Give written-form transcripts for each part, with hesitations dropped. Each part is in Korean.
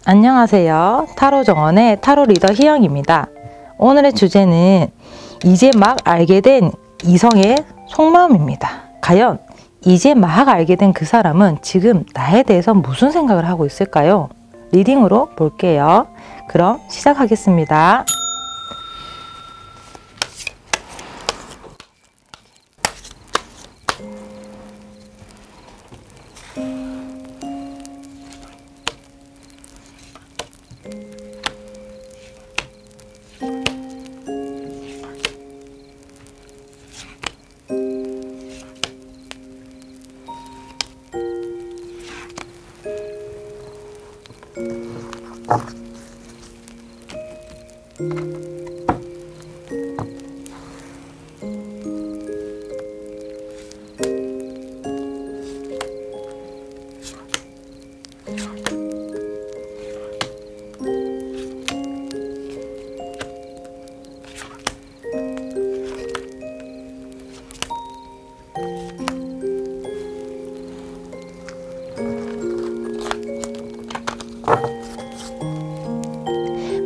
안녕하세요. 타로 정원의 타로 리더 희영입니다. 오늘의 주제는 이제 막 알게 된 이성의 속마음입니다. 과연 이제 막 알게 된 그 사람은 지금 나에 대해서 무슨 생각을 하고 있을까요? 리딩으로 볼게요. 그럼 시작하겠습니다.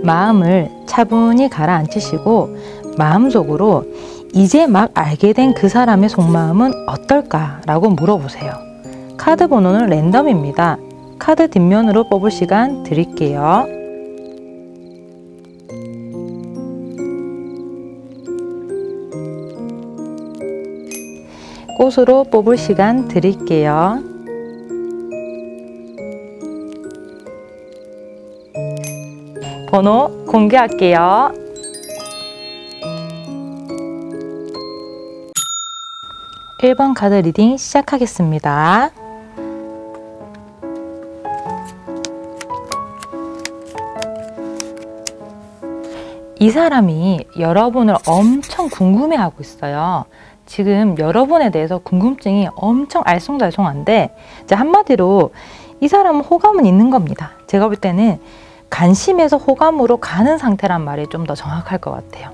마음을 차분히 가라앉히시고 마음속으로 이제 막 알게 된 그 사람의 속마음은 어떨까? 라고 물어보세요. 카드 번호는 랜덤입니다. 카드 뒷면으로 뽑을 시간 드릴게요. 꽃으로 뽑을 시간 드릴게요. 번호 공개할게요. 1번 카드 리딩 시작하겠습니다. 이 사람이 여러분을 엄청 궁금해하고 있어요. 지금 여러분에 대해서 궁금증이 엄청 알쏭달쏭한데 한마디로 이 사람은 호감은 있는 겁니다. 제가 볼 때는 관심에서 호감으로 가는 상태란 말이 좀 더 정확할 것 같아요.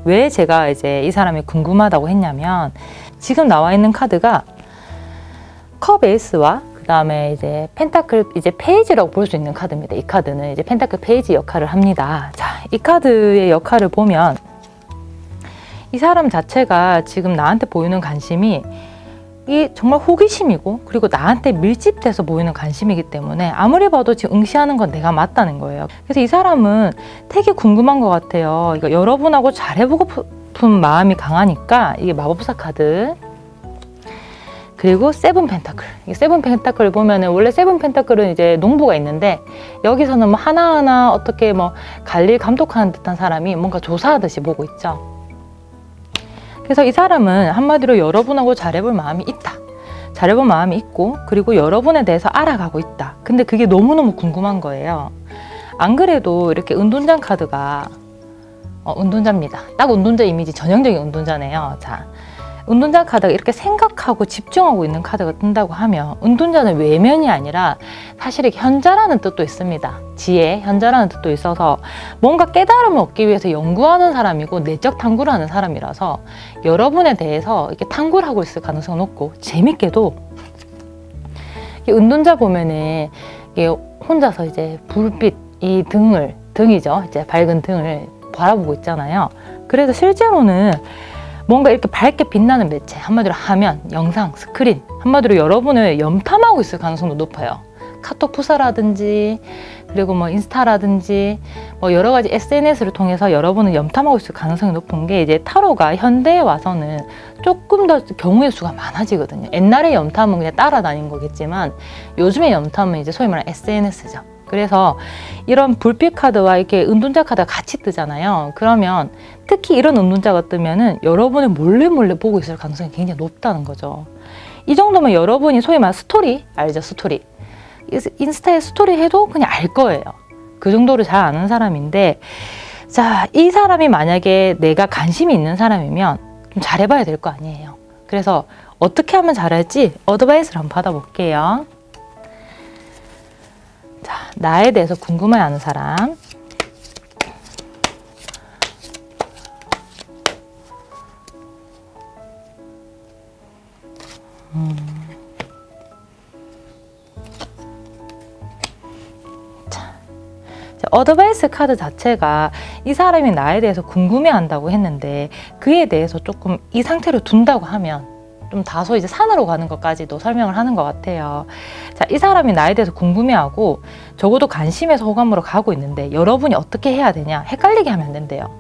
왜 제가 이제 이 사람이 궁금하다고 했냐면 지금 나와 있는 카드가 컵 에이스와 그 다음에 이제 펜타클 이제 페이지라고 볼 수 있는 카드입니다. 이 카드는 이제 펜타클 페이지 역할을 합니다. 자, 이 카드의 역할을 보면 이 사람 자체가 지금 나한테 보이는 관심이 이 정말 호기심이고 그리고 나한테 밀집돼서 보이는 관심이기 때문에 아무리 봐도 지금 응시하는 건 내가 맞다는 거예요. 그래서 이 사람은 되게 궁금한 것 같아요. 이거 여러분하고 잘해보고 싶은 마음이 강하니까 이게 마법사 카드 그리고 세븐 펜타클. 이 세븐 펜타클을 보면은 원래 세븐 펜타클은 이제 농부가 있는데 여기서는 뭐 하나하나 어떻게 뭐 관리 감독하는 듯한 사람이 뭔가 조사하듯이 보고 있죠. 그래서 이 사람은 한마디로 여러분하고 잘해볼 마음이 있다. 잘해볼 마음이 있고 그리고 여러분에 대해서 알아가고 있다. 근데 그게 너무너무 궁금한 거예요. 안 그래도 이렇게 은둔자 카드가 은둔자입니다. 딱 은둔자 이미지 전형적인 은둔자네요. 자, 은둔자 카드가 이렇게 생각하고 집중하고 있는 카드가 뜬다고 하면 은둔자는 외면이 아니라 사실 현자라는 뜻도 있습니다. 지혜, 현자라는 뜻도 있어서 뭔가 깨달음을 얻기 위해서 연구하는 사람이고 내적 탐구를 하는 사람이라서 여러분에 대해서 이렇게 탐구를 하고 있을 가능성은 높고 재밌게도 은둔자 보면은 이게 혼자서 이제 불빛 이 등이죠. 이제 밝은 등을 바라보고 있잖아요. 그래서 실제로는 뭔가 이렇게 밝게 빛나는 매체, 한마디로 화면, 영상, 스크린, 한마디로 여러분을 염탐하고 있을 가능성도 높아요. 카톡 푸사라든지 그리고 뭐 인스타라든지 뭐 여러 가지 SNS를 통해서 여러분을 염탐하고 있을 가능성이 높은 게 이제 타로가 현대에 와서는 조금 더 경우의 수가 많아지거든요. 옛날에 염탐은 그냥 따라다닌 거겠지만 요즘의 염탐은 이제 소위 말하는 SNS죠. 그래서 이런 불빛 카드와 이렇게 은둔자 카드가 같이 뜨잖아요. 그러면 특히 이런 은둔자가 뜨면은 여러분을 몰래 보고 있을 가능성이 굉장히 높다는 거죠. 이 정도면 여러분이 소위 말하는 스토리 알죠? 스토리. 인스타에 스토리 해도 그냥 알 거예요. 그 정도로 잘 아는 사람인데 자, 이 사람이 만약에 내가 관심이 있는 사람이면 좀 잘해봐야 될 거 아니에요. 그래서 어떻게 하면 잘할지 어드바이스를 한번 받아볼게요. 자, 나에 대해서 궁금해하는 사람. 자, 어드바이스 카드 자체가 이 사람이 나에 대해서 궁금해한다고 했는데 그에 대해서 조금 이 상태로 둔다고 하면 좀 다소 이제 산으로 가는 것까지도 설명을 하는 것 같아요. 자, 이 사람이 나에 대해서 궁금해하고 적어도 관심에서 호감으로 가고 있는데 여러분이 어떻게 해야 되냐? 헷갈리게 하면 안 된대요.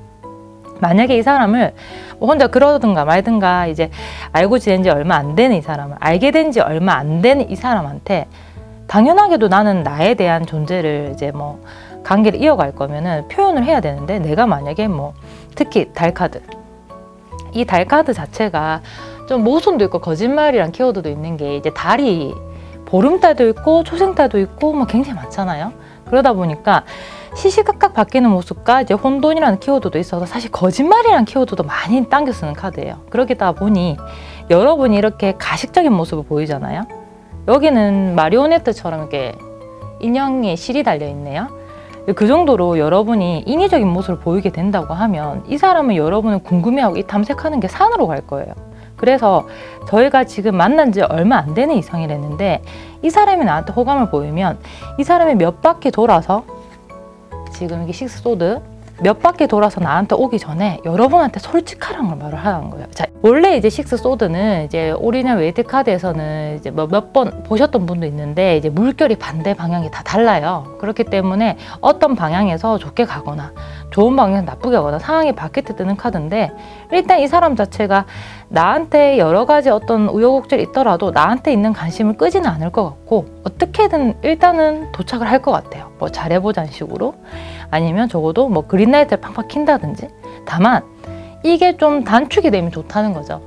만약에 이 사람을 혼자 그러든가 말든가 이제 알고 지낸 지 얼마 안 되는 이 사람을, 알게 된 지 얼마 안 되는 이 사람한테 당연하게도 나는 나에 대한 존재를 이제 뭐 관계를 이어갈 거면은 표현을 해야 되는데, 내가 만약에 뭐 특히 달카드, 이 달카드 자체가 좀 모순도 있고 거짓말이란 키워드도 있는 게, 이제 달이 보름달도 있고 초생달도 있고 뭐 굉장히 많잖아요. 그러다 보니까 시시각각 바뀌는 모습과 이제 혼돈이라는 키워드도 있어서 사실 거짓말이라는 키워드도 많이 당겨 쓰는 카드예요. 그러다 보니 여러분이 이렇게 가식적인 모습을 보이잖아요. 여기는 마리오네트처럼 이렇게 인형에 실이 달려 있네요. 그 정도로 여러분이 인위적인 모습을 보이게 된다고 하면 이 사람은 여러분을 궁금해하고 이 탐색하는 게 산으로 갈 거예요. 그래서 저희가 지금 만난 지 얼마 안 되는 이성이랬는데 이 사람이 나한테 호감을 보이면 이 사람이 몇 바퀴 돌아서, 지금 이게 식스 소드 몇 바퀴 돌아서 나한테 오기 전에 여러분한테 솔직하라는 걸 말을 하는 거예요. 자, 원래 이제 식스 소드는 이제 오리지널 웨이트 카드에서는 이제 몇 번 보셨던 분도 있는데 이제 물결이 반대 방향이 다 달라요. 그렇기 때문에 어떤 방향에서 좋게 가거나 좋은 방향에서 나쁘게 가거나 상황이 바뀔 때 뜨는 카드인데, 일단 이 사람 자체가 나한테 여러 가지 어떤 우여곡절이 있더라도 나한테 있는 관심을 끄지는 않을 것 같고 어떻게든 일단은 도착을 할 것 같아요. 뭐 잘해보자는 식으로, 아니면 적어도 뭐 그린라이트를 팡팡 킨다든지. 다만 이게 좀 단축이 되면 좋다는 거죠.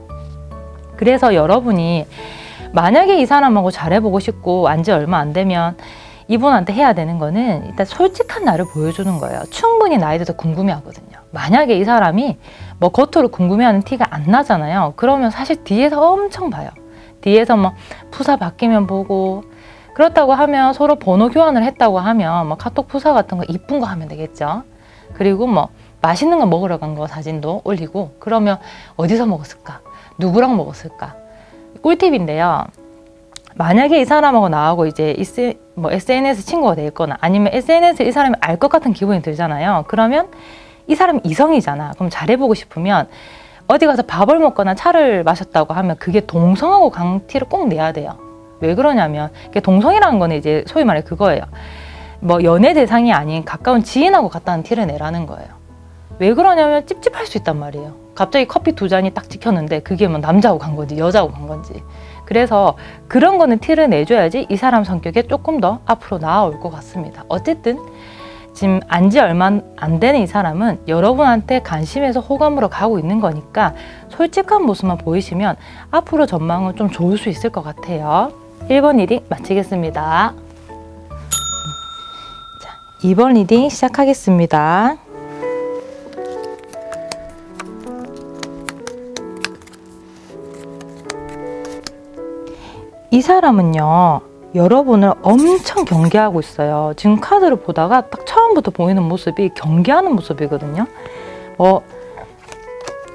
그래서 여러분이 만약에 이 사람하고 잘해보고 싶고 안지 얼마 안 되면 이분한테 해야 되는 거는 일단 솔직한 나를 보여주는 거예요. 충분히 나에 대해서 궁금해하거든요. 만약에 이 사람이 뭐 겉으로 궁금해하는 티가 안 나잖아요. 그러면 사실 뒤에서 엄청 봐요. 뒤에서 뭐 푸사 바뀌면 보고, 그렇다고 하면 서로 번호 교환을 했다고 하면 뭐 카톡 푸사 같은 거 이쁜 거 하면 되겠죠. 그리고 뭐 맛있는 거 먹으러 간 거 사진도 올리고, 그러면 어디서 먹었을까? 누구랑 먹었을까? 꿀팁인데요. 만약에 이 사람하고 나하고 이제 SNS 친구가 돼 있거나 아니면 SNS 이 사람이 알 것 같은 기분이 들잖아요. 그러면 이 사람이 이성이잖아. 그럼 잘해보고 싶으면 어디 가서 밥을 먹거나 차를 마셨다고 하면 그게 동성하고 강티를 꼭 내야 돼요. 왜 그러냐면 동성이라는 거는 이제 소위 말해 그거예요. 뭐 연애 대상이 아닌 가까운 지인하고 갔다는 티를 내라는 거예요. 왜 그러냐면 찝찝할 수 있단 말이에요. 갑자기 커피 2잔이 딱 찍혔는데 그게 뭐 남자하고 간 건지 여자하고 간 건지. 그래서 그런 거는 티를 내줘야지 이 사람 성격에 조금 더 앞으로 나아올 것 같습니다. 어쨌든 지금 안지 얼마 안 되는 이 사람은 여러분한테 관심에서 호감으로 가고 있는 거니까 솔직한 모습만 보이시면 앞으로 전망은 좀 좋을 수 있을 것 같아요. 1번 리딩 마치겠습니다. 자, 2번 리딩 시작하겠습니다. 이 사람은요, 여러분을 엄청 경계하고 있어요. 지금 카드를 보다가 딱 처음부터 보이는 모습이 경계하는 모습이거든요.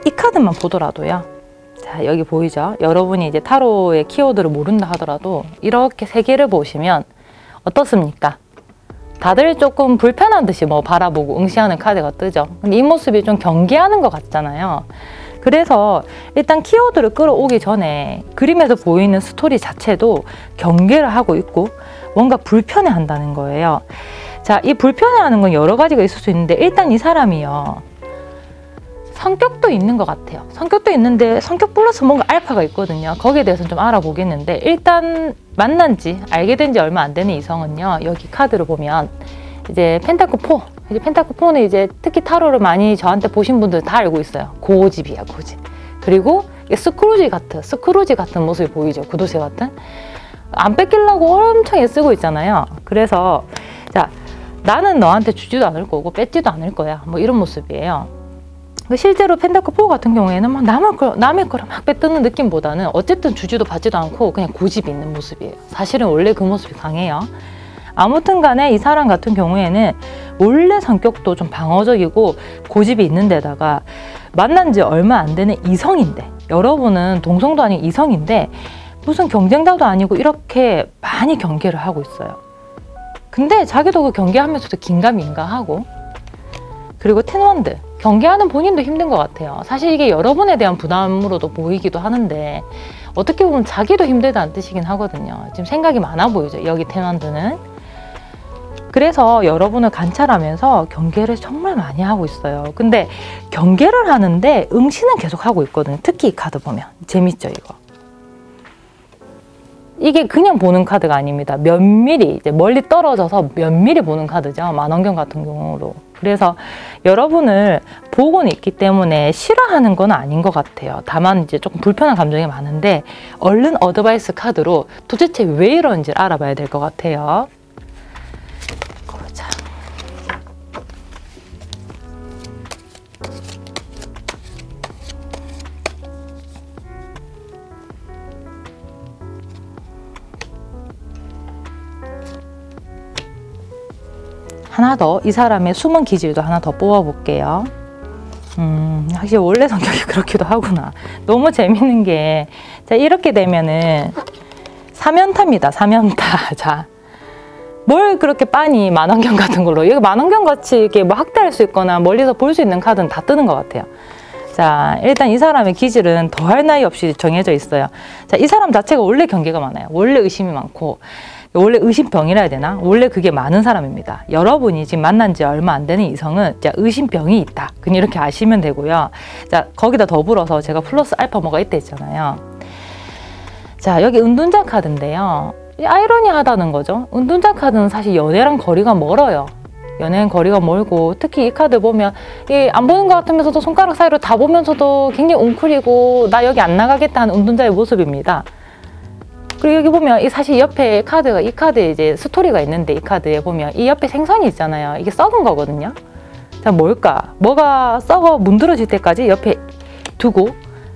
이 카드만 보더라도요. 자, 여기 보이죠? 여러분이 이제 타로의 키워드를 모른다 하더라도 이렇게 3개를 보시면 어떻습니까? 다들 조금 불편한 듯이 뭐 바라보고 응시하는 카드가 뜨죠. 근데 이 모습이 좀 경계하는 것 같잖아요. 그래서 일단 키워드를 끌어오기 전에 그림에서 보이는 스토리 자체도 경계를 하고 있고 뭔가 불편해 한다는 거예요. 자, 이 불편해하는 건 여러 가지가 있을 수 있는데 일단 이 사람이요, 성격도 있는 것 같아요. 성격도 있는데 성격 플러스 뭔가 알파가 있거든요. 거기에 대해서는 좀 알아보겠는데, 일단 만난 지 알게 된 지 얼마 안 되는 이성은요, 여기 카드를 보면 이제 펜타클 4, 이제 펜타클 4는 이제 특히 타로를 많이 저한테 보신 분들 다 알고 있어요. 고집이야, 고집. 그리고 스크루지 같은 모습이 보이죠. 구두쇠 같은. 안 뺏기려고 엄청 애쓰고 있잖아요. 그래서 자, 나는 너한테 주지도 않을 거고 뺏지도 않을 거야. 뭐 이런 모습이에요. 실제로 펜타클 4 같은 경우에는 막 남의 거를 막 뺏는 느낌보다는 어쨌든 주지도 받지도 않고 그냥 고집이 있는 모습이에요. 사실은 원래 그 모습이 강해요. 아무튼 간에 이 사람 같은 경우에는 원래 성격도 좀 방어적이고 고집이 있는 데다가 만난 지 얼마 안 되는 이성인데, 여러분은 동성도 아닌 이성인데 무슨 경쟁자도 아니고 이렇게 많이 경계를 하고 있어요. 근데 자기도 그 경계하면서도 긴가민가하고, 그리고 텐원드 경계하는 본인도 힘든 것 같아요. 사실 이게 여러분에 대한 부담으로도 보이기도 하는데 어떻게 보면 자기도 힘들다는 뜻이긴 하거든요. 지금 생각이 많아 보이죠, 여기 텐원드는. 그래서 여러분을 관찰하면서 경계를 정말 많이 하고 있어요. 근데 경계를 하는데 응시는 계속 하고 있거든요. 특히 이 카드 보면 재밌죠, 이거. 이게 그냥 보는 카드가 아닙니다. 면밀히, 이제 멀리 떨어져서 면밀히 보는 카드죠. 만원경 같은 경우로. 그래서 여러분을 보고는 있기 때문에 싫어하는 건 아닌 것 같아요. 다만 이제 조금 불편한 감정이 많은데 얼른 어드바이스 카드로 도대체 왜 이런지 알아봐야 될 것 같아요. 보자. 하나 더, 이 사람의 숨은 기질도 하나 더 뽑아볼게요. 확실히 원래 성격이 그렇기도 하구나. 너무 재밌는 게, 자, 이렇게 되면은 사면타입니다. 사면타. 자, 뭘 그렇게 빤히 만원경 같은 걸로, 여기 만원경 같이 이렇게 뭐 학대할 수 있거나 멀리서 볼 수 있는 카드는 다 뜨는 것 같아요. 자, 일단 이 사람의 기질은 더할 나위 없이 정해져 있어요. 자, 이 사람 자체가 원래 경계가 많아요. 원래 의심이 많고, 원래 의심병이라 해야 되나? 원래 그게 많은 사람입니다. 여러분이 지금 만난 지 얼마 안 되는 이성은 자, 의심병이 있다. 그냥 이렇게 아시면 되고요. 자, 거기다 더불어서 제가 플러스 알파 뭐가 있다 했잖아요. 자, 여기 은둔자 카드인데요. 아이러니하다는 거죠. 은둔자 카드는 사실 연애랑 거리가 멀어요. 연애는 거리가 멀고, 특히 이 카드 보면 안 보는 것 같으면서도 손가락 사이로 다 보면서도 굉장히 웅크리고 나 여기 안 나가겠다 하는 은둔자의 모습입니다. 그리고 여기 보면 사실 옆에 카드가, 이 카드에 이제 스토리가 있는데, 이 카드에 보면 이 옆에 생선이 있잖아요. 이게 썩은 거거든요. 자, 뭘까? 뭐가 썩어 문드러질 때까지 옆에 두고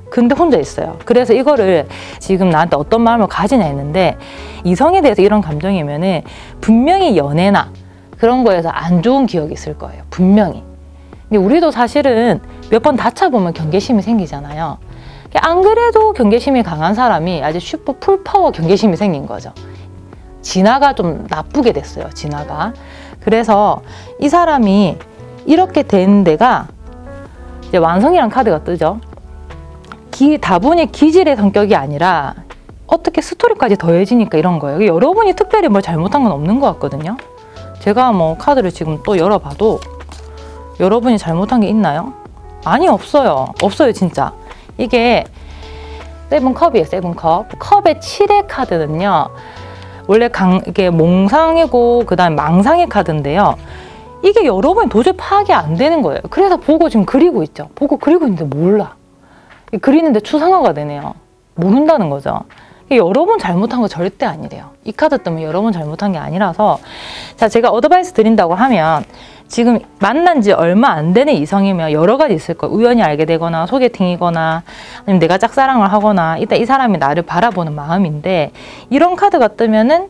근데 혼자 있어요. 그래서 이거를 지금 나한테 어떤 마음을 가지냐 했는데, 이성에 대해서 이런 감정이면은 분명히 연애나 그런 거에서 안 좋은 기억이 있을 거예요. 분명히. 근데 우리도 사실은 몇 번 다쳐보면 경계심이 생기잖아요. 안 그래도 경계심이 강한 사람이 아주 슈퍼 풀파워 경계심이 생긴 거죠. 진화가 좀 나쁘게 됐어요. 진화가. 그래서 이 사람이 이렇게 된 데가 이제 완성이란 카드가 뜨죠. 다분히 기질의 성격이 아니라 어떻게 스토리까지 더해지니까 이런 거예요. 여러분이 특별히 뭘 잘못한 건 없는 것 같거든요. 제가 뭐 카드를 지금 또 열어봐도 여러분이 잘못한 게 있나요? 아니, 없어요. 없어요, 진짜. 이게 세븐컵이에요. 세븐컵. 컵의 7의 카드는요, 원래 이게 몽상이고 그 다음에 망상의 카드인데요, 이게 여러분이 도저히 파악이 안 되는 거예요. 그래서 보고 지금 그리고 있죠. 보고 그리고 있는데 몰라. 그리는데 추상화가 되네요. 모른다는 거죠. 여러분 잘못한 거 절대 아니래요. 이 카드 때문에 여러분 잘못한 게 아니라서. 자, 제가 어드바이스 드린다고 하면 지금 만난 지 얼마 안 되는 이성이면 여러 가지 있을 거예요. 우연히 알게 되거나 소개팅이거나 아니면 내가 짝사랑을 하거나 일단 이 사람이 나를 바라보는 마음인데, 이런 카드가 뜨면은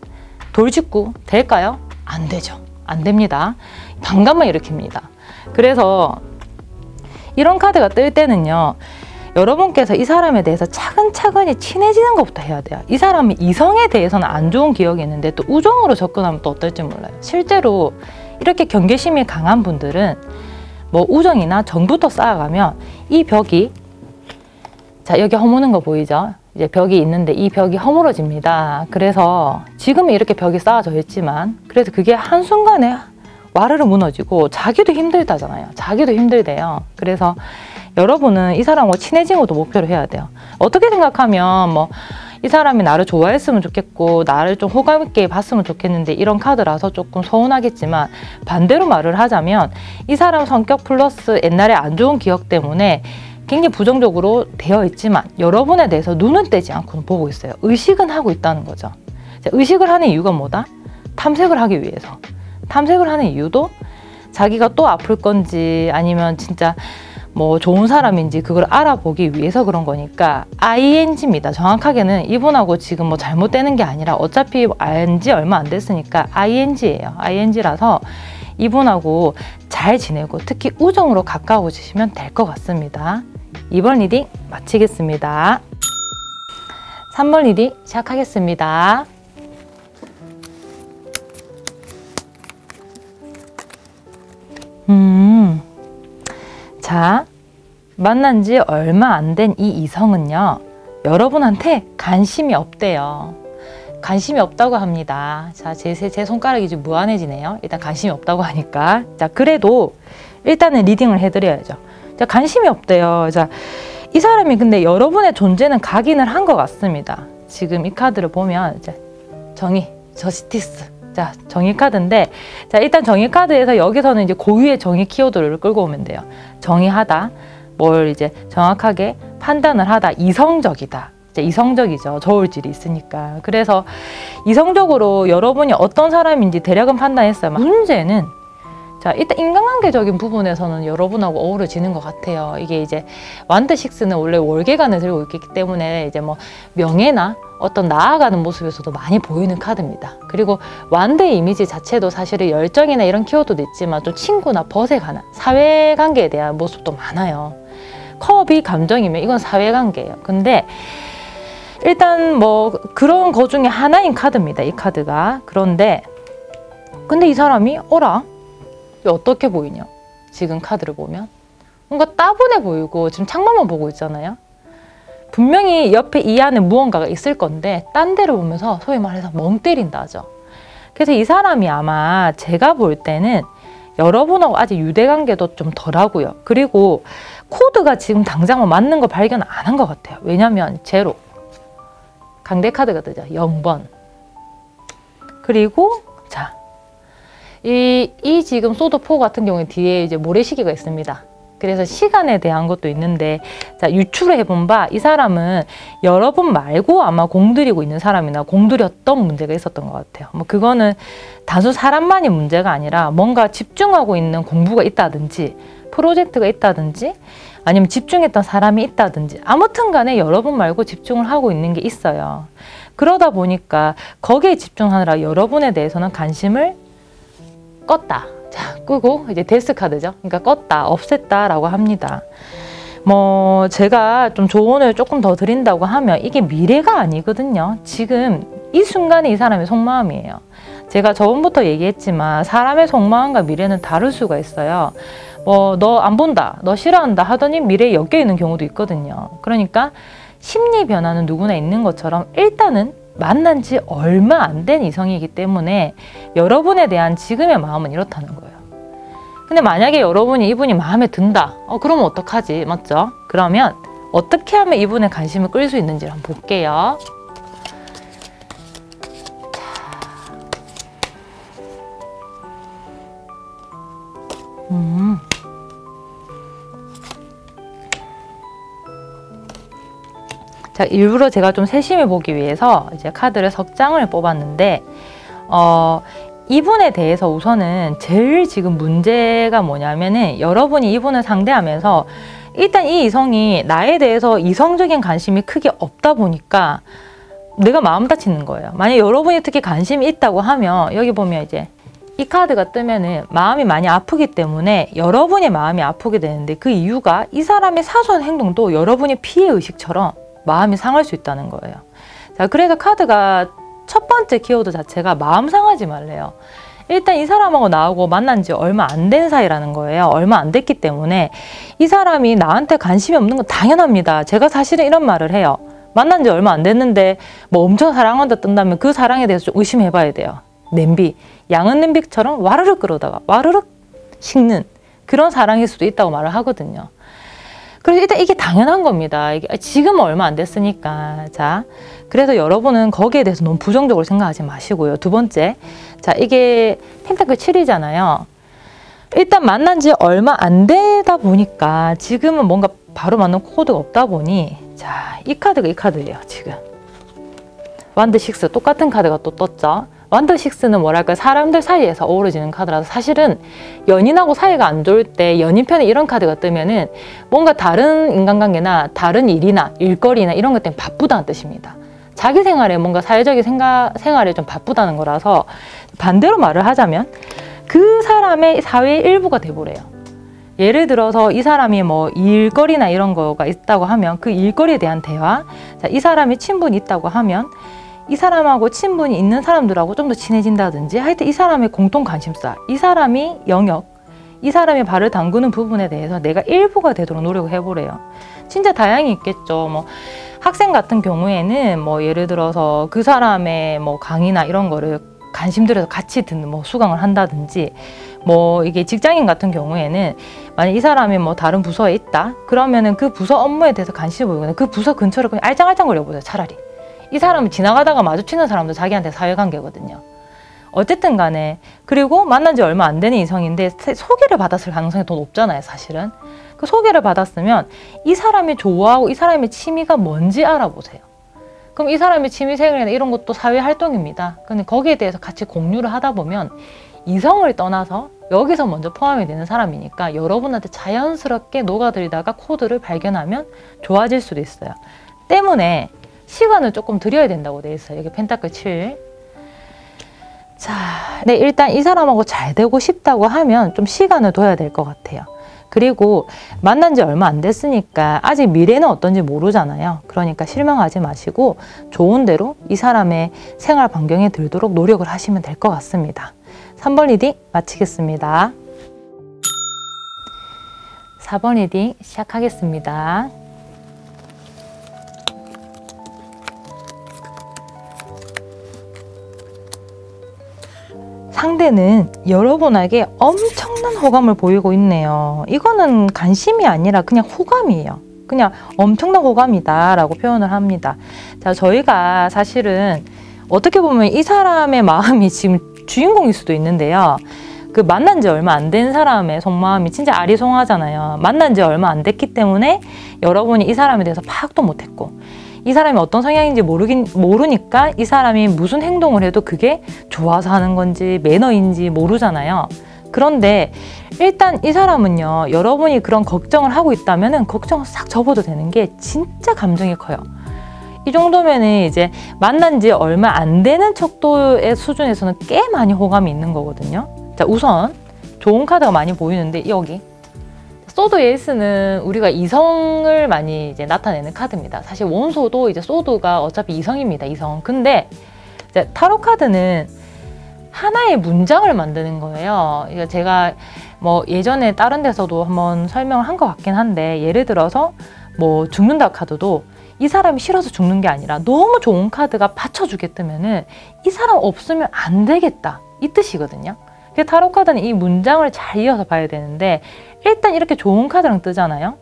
돌직구 될까요? 안 되죠. 안 됩니다. 반감만 일으킵니다. 그래서 이런 카드가 뜰 때는요, 여러분께서 이 사람에 대해서 차근차근히 친해지는 것부터 해야 돼요. 이 사람이 이성에 대해서는 안 좋은 기억이 있는데 또 우정으로 접근하면 또 어떨지 몰라요. 실제로 이렇게 경계심이 강한 분들은 뭐 우정이나 정부터 쌓아가면 이 벽이, 자, 여기 허무는 거 보이죠? 이제 벽이 있는데 이 벽이 허물어집니다. 그래서 지금은 이렇게 벽이 쌓아져 있지만, 그래서 그게 한순간에 와르르 무너지고 자기도 힘들다잖아요. 자기도 힘들대요. 그래서 여러분은 이 사람하고 친해진 것도 목표로 해야 돼요. 어떻게 생각하면 뭐 이 사람이 나를 좋아했으면 좋겠고 나를 좀 호감 있게 봤으면 좋겠는데 이런 카드라서 조금 서운하겠지만, 반대로 말을 하자면 이 사람 성격 플러스 옛날에 안 좋은 기억 때문에 굉장히 부정적으로 되어 있지만 여러분에 대해서 눈은 떼지 않고 보고 있어요. 의식은 하고 있다는 거죠. 의식을 하는 이유가 뭐다? 탐색을 하기 위해서. 탐색을 하는 이유도 자기가 또 아플 건지 아니면 진짜 뭐 좋은 사람인지 그걸 알아보기 위해서 그런 거니까 ING입니다. 정확하게는 이분하고 지금 뭐 잘못되는 게 아니라 어차피 안 지 얼마 안 됐으니까 ING예요. ING라서 이분하고 잘 지내고 특히 우정으로 가까워지시면 될 것 같습니다. 2번 리딩 마치겠습니다. 3번 리딩 시작하겠습니다. 자, 만난 지 얼마 안 된 이 이성은요, 여러분한테 관심이 없대요. 관심이 없다고 합니다. 자, 제 손가락이 좀 무한해지네요. 일단 관심이 없다고 하니까. 자, 그래도 일단은 리딩을 해드려야죠. 자, 관심이 없대요. 자, 이 사람이 근데 여러분의 존재는 각인을 한 것 같습니다. 지금 이 카드를 보면 이제 정의, 저스티스. 자, 정의 카드인데, 자, 일단 정의 카드에서 여기서는 이제 고유의 정의 키워드를 끌고 오면 돼요. 정의하다, 뭘 이제 정확하게 판단을 하다, 이성적이다. 이제 이성적이죠. 저울질이 있으니까. 그래서 이성적으로 여러분이 어떤 사람인지 대략은 판단했어요. 문제는, 자, 일단 인간관계적인 부분에서는 여러분하고 어우러지는 것 같아요. 이게 이제 완드 식스는 원래 월계관을 들고 있기 때문에 이제 뭐 명예나 어떤 나아가는 모습에서도 많이 보이는 카드입니다. 그리고 완드의 이미지 자체도 사실은 열정이나 이런 키워드도 있지만 좀 친구나 벗에 관한 사회관계에 대한 모습도 많아요. 컵이 감정이면 이건 사회관계예요. 근데 일단 뭐 그런 거 중에 하나인 카드입니다. 이 카드가. 그런데 근데 이 사람이 어라? 어떻게 보이냐? 지금 카드를 보면 뭔가 따분해 보이고 지금 창문만 보고 있잖아요. 분명히 옆에 이 안에 무언가가 있을 건데 딴 데를 보면서 소위 말해서 멍 때린다 하죠. 그래서 이 사람이 아마 제가 볼 때는 여러분하고 아직 유대관계도 좀 덜하고요. 그리고 코드가 지금 당장 맞는 거 발견 안 한 것 같아요. 왜냐면 제로, 강대 카드가 뜨죠. 0번. 그리고 자, 이 지금 소드4 같은 경우에 뒤에 이제 모래시계가 있습니다. 그래서 시간에 대한 것도 있는데, 자, 유추를 해본 바 이 사람은 여러분 말고 아마 공들이고 있는 사람이나 공들였던 문제가 있었던 것 같아요. 뭐 그거는 단순 사람만이 문제가 아니라 뭔가 집중하고 있는 공부가 있다든지 프로젝트가 있다든지 아니면 집중했던 사람이 있다든지 아무튼 간에 여러분 말고 집중을 하고 있는 게 있어요. 그러다 보니까 거기에 집중하느라 여러분에 대해서는 관심을 껐다. 자, 끄고 이제 데스 카드죠. 그러니까 껐다, 없앴다 라고 합니다. 뭐 제가 좀 조언을 조금 더 드린다고 하면 이게 미래가 아니거든요. 지금 이 순간에 이 사람의 속마음이에요. 제가 저번부터 얘기했지만 사람의 속마음과 미래는 다를 수가 있어요. 뭐 너 안 본다, 너 싫어한다 하더니 미래에 엮여 있는 경우도 있거든요. 그러니까 심리 변화는 누구나 있는 것처럼 일단은 만난 지 얼마 안 된 이성이기 때문에 여러분에 대한 지금의 마음은 이렇다는 거예요. 근데 만약에 여러분이 이분이 마음에 든다. 그러면 어떡하지? 맞죠? 그러면 어떻게 하면 이분의 관심을 끌 수 있는지 한번 볼게요. 자, 일부러 제가 좀 세심해 보기 위해서 이제 카드를 석 장을 뽑았는데, 이분에 대해서 우선은 제일 지금 문제가 뭐냐면은 여러분이 이분을 상대하면서 일단 이 이성이 나에 대해서 이성적인 관심이 크게 없다 보니까 내가 마음 다치는 거예요. 만약 여러분이 특히 관심이 있다고 하면 여기 보면 이제 이 카드가 뜨면은 마음이 많이 아프기 때문에 여러분의 마음이 아프게 되는데 그 이유가 이 사람의 사소한 행동도 여러분의 피해의식처럼 마음이 상할 수 있다는 거예요. 자, 그래서 카드가 첫 번째 키워드 자체가 마음 상하지 말래요. 일단 이 사람하고 나하고 만난 지 얼마 안 된 사이라는 거예요. 얼마 안 됐기 때문에 이 사람이 나한테 관심이 없는 건 당연합니다. 제가 사실은 이런 말을 해요. 만난 지 얼마 안 됐는데 뭐 엄청 사랑한다 뜬다면 그 사랑에 대해서 좀 의심해 봐야 돼요. 냄비, 양은 냄비처럼 와르르 끓어다가 와르르 식는 그런 사랑일 수도 있다고 말을 하거든요. 그래서 일단 이게 당연한 겁니다. 이게 지금 얼마 안 됐으니까. 자, 그래서 여러분은 거기에 대해서 너무 부정적으로 생각하지 마시고요. 두 번째, 자, 이게 펜타클 7이잖아요. 일단 만난 지 얼마 안 되다 보니까 지금은 뭔가 바로 맞는 코드가 없다 보니, 자, 이 카드가 이 카드예요. 지금 완드 6 똑같은 카드가 또 떴죠. 완드 6는 뭐랄까 사람들 사이에서 어우러지는 카드라서 사실은 연인하고 사이가 안 좋을 때 연인편에 이런 카드가 뜨면은 뭔가 다른 인간관계나 다른 일이나 일거리나 이런 것 때문에 바쁘다는 뜻입니다. 자기 생활에 뭔가 사회적인 생활에 좀 바쁘다는 거라서 반대로 말을 하자면 그 사람의 사회의 일부가 돼버려요. 예를 들어서 이 사람이 뭐 일거리나 이런 거가 있다고 하면 그 일거리에 대한 대화, 자, 이 사람이 친분이 있다고 하면 이 사람하고 친분이 있는 사람들하고 좀 더 친해진다든지 하여튼 이 사람의 공통 관심사, 이 사람이 영역, 이 사람이 발을 담그는 부분에 대해서 내가 일부가 되도록 노력을 해보래요. 진짜 다양히 있겠죠. 뭐 학생 같은 경우에는 뭐 예를 들어서 그 사람의 뭐 강의나 이런 거를 관심 들여서 같이 듣는 뭐 수강을 한다든지, 뭐 이게 직장인 같은 경우에는 만약 이 사람이 뭐 다른 부서에 있다 그러면은 그 부서 업무에 대해서 관심을 보이거나 그 부서 근처를 그냥 알짱알짱거려 보세요. 차라리 이 사람은 지나가다가 마주치는 사람도 자기한테 사회관계거든요. 어쨌든 간에, 그리고 만난 지 얼마 안 되는 이성인데 소개를 받았을 가능성이 더 높잖아요, 사실은. 그 소개를 받았으면 이 사람이 좋아하고 이 사람의 취미가 뭔지 알아보세요. 그럼 이 사람의 취미생활이나 이런 것도 사회활동입니다. 근데 거기에 대해서 같이 공유를 하다 보면 이성을 떠나서 여기서 먼저 포함이 되는 사람이니까 여러분한테 자연스럽게 녹아들이다가 코드를 발견하면 좋아질 수도 있어요. 때문에 시간을 조금 들여야 된다고 돼 있어요. 여기 펜타클 7. 자, 네, 일단 이 사람하고 잘 되고 싶다고 하면 좀 시간을 둬야 될 것 같아요. 그리고 만난 지 얼마 안 됐으니까 아직 미래는 어떤지 모르잖아요. 그러니까 실망하지 마시고 좋은 대로 이 사람의 생활 반경에 들도록 노력을 하시면 될 것 같습니다. 3번 리딩 마치겠습니다. 4번 리딩 시작하겠습니다. 상대는 여러분에게 엄청난 호감을 보이고 있네요. 이거는 관심이 아니라 그냥 호감이에요. 그냥 엄청난 호감이다 라고 표현을 합니다. 자, 저희가 사실은 어떻게 보면 이 사람의 마음이 지금 주인공일 수도 있는데요. 그 만난 지 얼마 안 된 사람의 속마음이 진짜 아리송하잖아요. 만난 지 얼마 안 됐기 때문에 여러분이 이 사람에 대해서 파악도 못했고, 이 사람이 어떤 성향인지 모르니까 이 사람이 무슨 행동을 해도 그게 좋아서 하는 건지 매너인지 모르잖아요. 그런데 일단 이 사람은요, 여러분이 그런 걱정을 하고 있다면 걱정을 싹 접어도 되는 게 진짜 감정이 커요. 이 정도면은 이제 만난 지 얼마 안 되는 척도의 수준에서는 꽤 많이 호감이 있는 거거든요. 자, 우선 좋은 카드가 많이 보이는데 여기 소드 에이스는 우리가 이성을 많이 이제 나타내는 카드입니다. 사실 원소도 이제 소드가 어차피 이성입니다. 이성. 근데 이제 타로 카드는 하나의 문장을 만드는 거예요. 이거 제가 뭐 예전에 다른 데서도 한번 설명을 한 것 같긴 한데, 예를 들어서 뭐 죽는다 카드도 이 사람이 싫어서 죽는 게 아니라 너무 좋은 카드가 받쳐주게 뜨면은 이 사람 없으면 안 되겠다, 이 뜻이거든요. 타로 카드는 이 문장을 잘 이어서 봐야 되는데, 일단 이렇게 좋은 카드랑 뜨잖아요.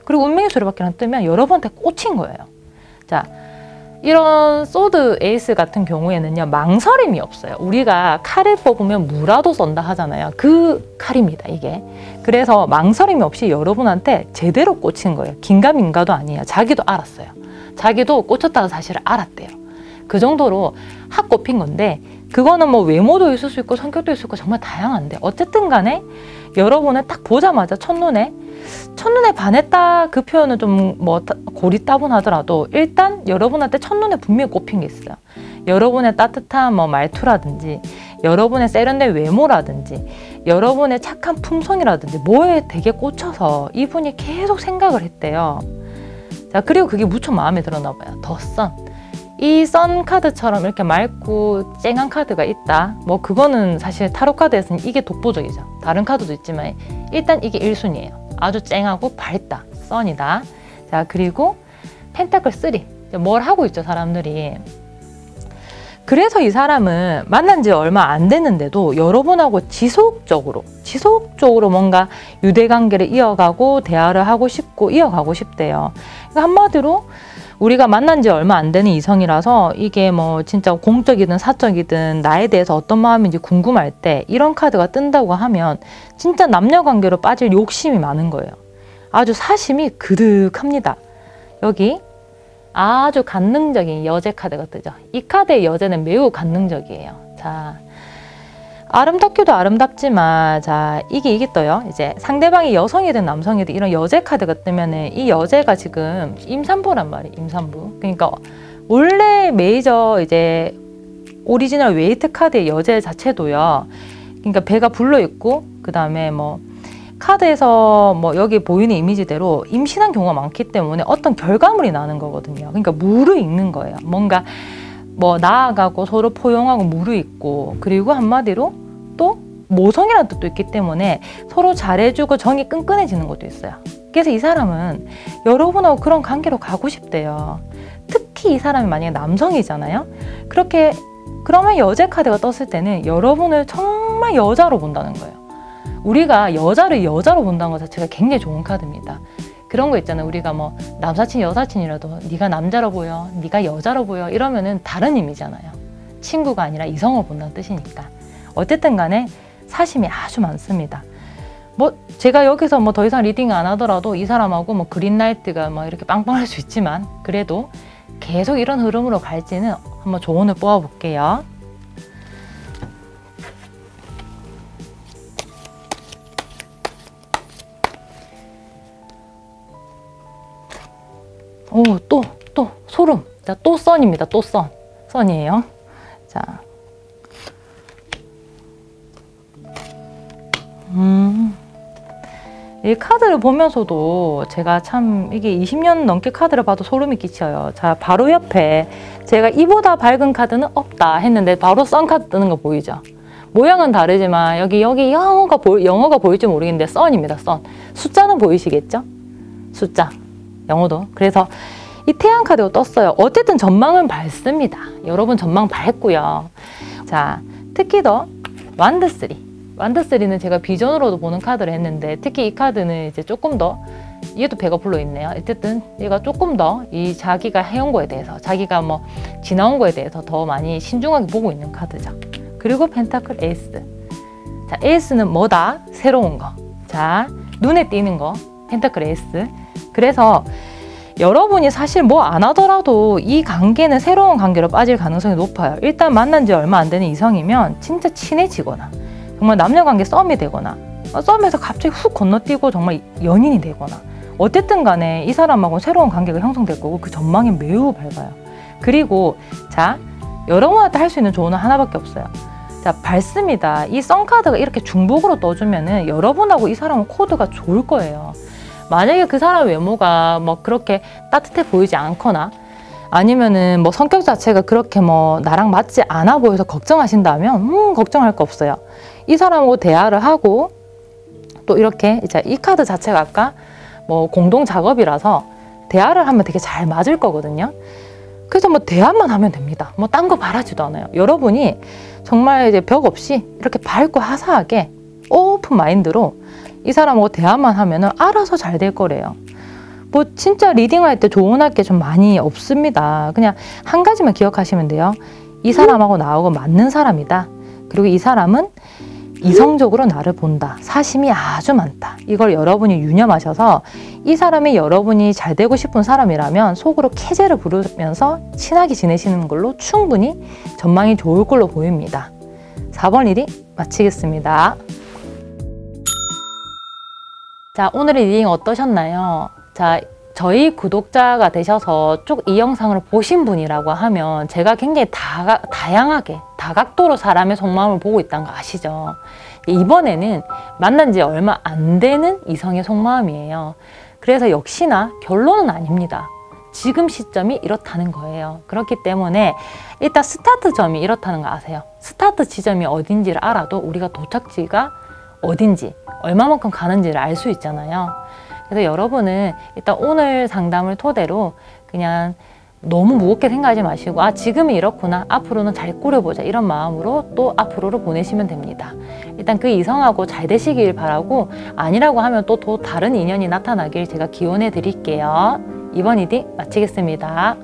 그리고 운명의 수레바퀴랑 뜨면 여러분한테 꽂힌 거예요. 자, 이런 소드 에이스 같은 경우에는요, 망설임이 없어요. 우리가 칼을 뽑으면 무라도 썬다 하잖아요. 그 칼입니다, 이게. 그래서 망설임이 없이 여러분한테 제대로 꽂힌 거예요. 긴가민가도 아니에요. 자기도 알았어요. 자기도 꽂혔다는 사실을 알았대요. 그 정도로 확 꼽힌 건데, 그거는 뭐 외모도 있을 수 있고 성격도 있을 수 있고 정말 다양한데, 어쨌든 간에 여러분을 딱 보자마자 첫눈에 반했다, 그 표현은 좀 뭐 고리따분하더라도 일단 여러분한테 첫눈에 분명히 꼽힌 게 있어요. 여러분의 따뜻한 뭐 말투라든지, 여러분의 세련된 외모라든지, 여러분의 착한 품성이라든지 뭐에 되게 꽂혀서 이분이 계속 생각을 했대요. 자, 그리고 그게 무척 마음에 들었나 봐요. 더 선. 이 선 카드처럼 이렇게 맑고 쨍한 카드가 있다, 뭐 그거는 사실 타로 카드에서는 이게 독보적이죠. 다른 카드도 있지만 일단 이게 1순위예요. 아주 쨍하고 밝다, 선이다. 자, 그리고 펜타클 3. 뭘 하고 있죠, 사람들이. 그래서 이 사람은 만난 지 얼마 안 됐는데도 여러분하고 지속적으로 뭔가 유대관계를 이어가고 대화를 하고 싶고 이어가고 싶대요. 그러니까 한마디로 우리가 만난 지 얼마 안 되는 이성이라서 이게 뭐 진짜 공적이든 사적이든 나에 대해서 어떤 마음인지 궁금할 때 이런 카드가 뜬다고 하면 진짜 남녀관계로 빠질 욕심이 많은 거예요. 아주 사심이 그득합니다. 여기 아주 간능적인 여제 카드가 뜨죠. 이 카드의 여제는 매우 간능적이에요. 자, 아름답기도 아름답지만, 자, 이게 떠요. 이제 상대방이 여성이든 남성이든 이런 여제 카드가 뜨면은 이 여제가 지금 임산부란 말이에요. 임산부. 그러니까 원래 메이저 이제 오리지널 웨이트 카드의 여제 자체도요. 그러니까 배가 불러 있고, 그 다음에 뭐 카드에서 뭐 여기 보이는 이미지대로 임신한 경우가 많기 때문에 어떤 결과물이 나는 거거든요. 그러니까 무르익는 거예요. 뭔가 뭐 나아가고 서로 포용하고 무르익고, 그리고 한마디로 또 모성이라는 뜻도 있기 때문에 서로 잘해주고 정이 끈끈해지는 것도 있어요. 그래서 이 사람은 여러분하고 그런 관계로 가고 싶대요. 특히 이 사람이 만약에 남성이잖아요. 그러면 여자 카드가 떴을 때는 여러분을 정말 여자로 본다는 거예요. 우리가 여자를 여자로 본다는 것 자체가 굉장히 좋은 카드입니다. 그런 거 있잖아요. 우리가 뭐 남사친 여사친이라도 네가 남자로 보여, 네가 여자로 보여 이러면은 다른 의미잖아요. 친구가 아니라 이성을 본다는 뜻이니까. 어쨌든 간에 사심이 아주 많습니다. 뭐 제가 여기서 뭐 더 이상 리딩 안 하더라도 이 사람하고 뭐 그린라이트가 뭐 이렇게 빵빵할 수 있지만 그래도 계속 이런 흐름으로 갈지는 한번 조언을 뽑아 볼게요. 오, 또 소름. 자, 또 선입니다. 또 선이에요. 자, 이 카드를 보면서도 제가 참 이게 20년 넘게 카드를 봐도 소름이 끼쳐요. 자, 바로 옆에 제가 이보다 밝은 카드는 없다 했는데 바로 선 카드 뜨는 거 보이죠? 모양은 다르지만 여기 영어가 보일지 모르겠는데 선입니다. 선. 숫자는 보이시겠죠? 숫자. 영어도. 그래서 이 태양 카드가 떴어요. 어쨌든 전망은 밝습니다. 여러분 전망 밝고요. 자, 특히 더 완드 3. 완드 3는 제가 비전으로도 보는 카드를 했는데 특히 이 카드는 이제 조금 더 얘도 배가 불러 있네요. 어쨌든 얘가 조금 더 이 자기가 해온 거에 대해서 자기가 뭐 지나온 거에 대해서 더 많이 신중하게 보고 있는 카드죠. 그리고 펜타클 에이스. 자, 에이스는 뭐다? 새로운 거. 자, 눈에 띄는 거. 펜타클 에이스. 그래서 여러분이 사실 뭐 안 하더라도 이 관계는 새로운 관계로 빠질 가능성이 높아요. 일단 만난 지 얼마 안 되는 이성이면 진짜 친해지거나 정말 남녀관계 썸이 되거나 썸에서 갑자기 훅 건너뛰고 정말 연인이 되거나 어쨌든 간에 이 사람하고 새로운 관계가 형성될 거고 그 전망이 매우 밝아요. 그리고 자, 여러분한테 할 수 있는 조언은 하나밖에 없어요. 자, 밝습니다. 이 썬카드가 이렇게 중복으로 떠주면은 여러분하고 이 사람은 코드가 좋을 거예요. 만약에 그 사람 외모가 뭐 그렇게 따뜻해 보이지 않거나 아니면은 뭐 성격 자체가 그렇게 뭐 나랑 맞지 않아 보여서 걱정하신다면 걱정할 거 없어요. 이 사람하고 대화를 하고 또 이렇게 이제 이 카드 자체가 아까 뭐 공동 작업이라서 대화를 하면 되게 잘 맞을 거거든요. 그래서 뭐 대화만 하면 됩니다. 뭐 딴 거 바라지도 않아요. 여러분이 정말 이제 벽 없이 이렇게 밝고 화사하게 오픈 마인드로 이 사람하고 대화만 하면은 알아서 잘 될 거래요. 뭐 진짜 리딩할 때 조언할 게 좀 많이 없습니다. 그냥 한 가지만 기억하시면 돼요. 이 사람하고 나하고 맞는 사람이다. 그리고 이 사람은 이성적으로 나를 본다. 사심이 아주 많다. 이걸 여러분이 유념하셔서 이 사람이 여러분이 잘 되고 싶은 사람이라면 속으로 캐제를 부르면서 친하게 지내시는 걸로 충분히 전망이 좋을 걸로 보입니다. 4번 리딩 마치겠습니다. 자, 오늘의 리딩 어떠셨나요? 자, 저희 구독자가 되셔서 쭉 이 영상을 보신 분이라고 하면 제가 굉장히 다양하게 다각도로 사람의 속마음을 보고 있다는 거 아시죠? 이번에는 만난 지 얼마 안 되는 이성의 속마음이에요. 그래서 역시나 결론은 아닙니다. 지금 시점이 이렇다는 거예요. 그렇기 때문에 일단 스타트점이 이렇다는 거 아세요? 스타트 지점이 어딘지를 알아도 우리가 도착지가 어딘지 얼마만큼 가는지를 알 수 있잖아요. 그래서 여러분은 일단 오늘 상담을 토대로 그냥 너무 무겁게 생각하지 마시고 아, 지금이 이렇구나, 앞으로는 잘 꾸려보자, 이런 마음으로 또 앞으로를 보내시면 됩니다. 일단 그 이성하고 잘 되시길 바라고, 아니라고 하면 또 다른 인연이 나타나길 제가 기원해 드릴게요. 이번 리딩 마치겠습니다.